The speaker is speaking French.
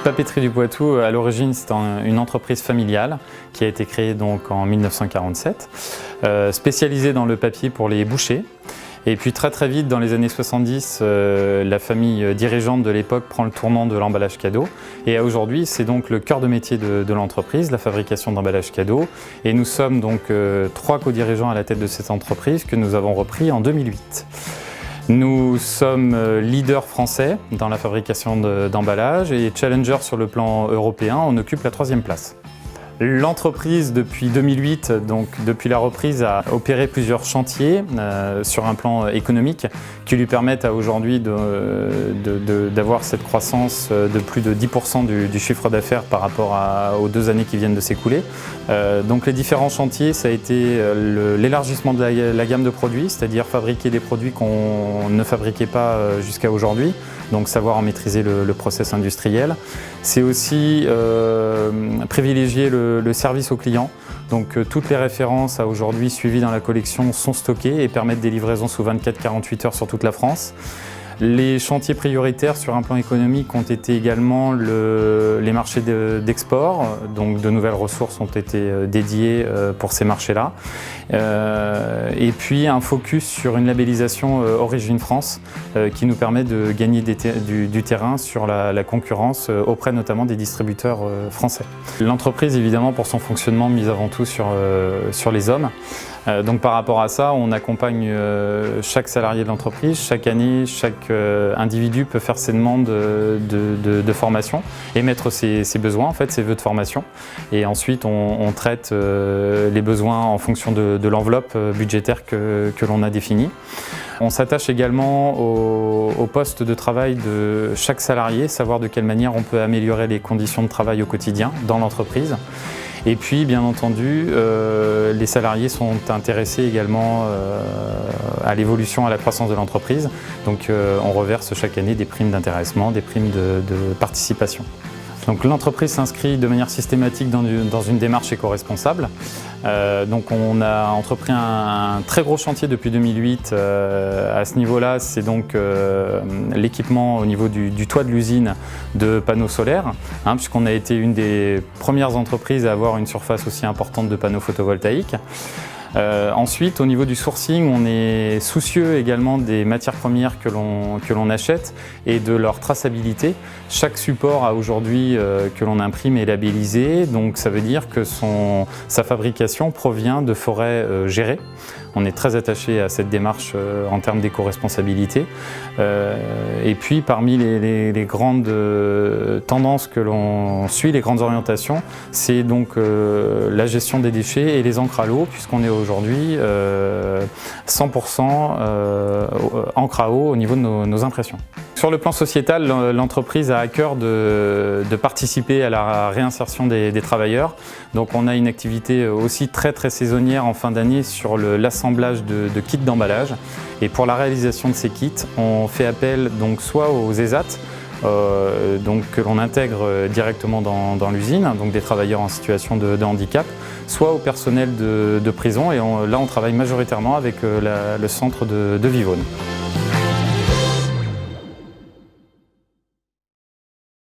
Papeterie du Poitou, à l'origine, c'est une entreprise familiale qui a été créée donc en 1947, spécialisée dans le papier pour les bouchers. Et puis très vite, dans les années 70, la famille dirigeante de l'époque prend le tournant de l'emballage cadeau. Et aujourd'hui, c'est donc le cœur de métier de l'entreprise, la fabrication d'emballages cadeaux. Et nous sommes donc 3 co-dirigeants à la tête de cette entreprise que nous avons repris en 2008. Nous sommes leaders français dans la fabrication d'emballages et challenger sur le plan européen, on occupe la 3e place. L'entreprise, depuis 2008, donc depuis la reprise, a opéré plusieurs chantiers sur un plan économique qui lui permettent aujourd'hui d'avoir cette croissance de plus de 10% du chiffre d'affaires par rapport aux 2 années qui viennent de s'écouler. Donc les différents chantiers, ça a été l'élargissement de la gamme de produits, c'est-à-dire fabriquer des produits qu'on ne fabriquait pas jusqu'à aujourd'hui, donc savoir en maîtriser le process industriel. C'est aussi privilégier le service au client. Donc toutes les références à aujourd'hui suivies dans la collection sont stockées et permettent des livraisons sous 24-48 heures sur toute la France. Les chantiers prioritaires sur un plan économique ont été également les marchés d'export, donc de nouvelles ressources ont été dédiées pour ces marchés-là. Et puis un focus sur une labellisation Origine France qui nous permet de gagner du terrain sur la concurrence auprès notamment des distributeurs français. L'entreprise, évidemment, pour son fonctionnement, mise avant tout sur les hommes. Donc par rapport à ça, on accompagne chaque salarié de l'entreprise. Chaque année, chaque individu peut faire ses demandes de formation, émettre ses besoins, en fait, ses vœux de formation. Et ensuite, on traite les besoins en fonction de l'enveloppe budgétaire que l'on a définie. On s'attache également au poste de travail de chaque salarié, savoir de quelle manière on peut améliorer les conditions de travail au quotidien dans l'entreprise. Et puis, bien entendu, les salariés sont intéressés également à l'évolution, à la croissance de l'entreprise. Donc, on reverse chaque année des primes d'intéressement, des primes de participation. Donc l'entreprise s'inscrit de manière systématique dans une démarche éco-responsable. Donc on a entrepris un très gros chantier depuis 2008 à ce niveau-là, c'est donc l'équipement au niveau du toit de l'usine de panneaux solaires, puisqu'on a été une des premières entreprises à avoir une surface aussi importante de panneaux photovoltaïques. Ensuite, au niveau du sourcing, on est soucieux également des matières premières que l'on achète et de leur traçabilité. Chaque support aujourd'hui que l'on imprime est labellisé, donc ça veut dire que sa fabrication provient de forêts gérées. On est très attaché à cette démarche en termes d'éco-responsabilité. Et puis parmi les grandes tendances que l'on suit, les grandes orientations, c'est donc la gestion des déchets et les encres à l'eau, puisqu'on est aujourd'hui 100% encre à eau au niveau de nos impressions. Sur le plan sociétal, l'entreprise a à cœur de participer à la réinsertion des travailleurs. Donc on a une activité aussi très saisonnière en fin d'année sur l'assemblage de kits d'emballage. Et pour la réalisation de ces kits, on fait appel donc soit aux ESAT, que l'on intègre directement dans l'usine, donc des travailleurs en situation de handicap, soit au personnel de prison. Et là, on travaille majoritairement avec le centre de Vivonne.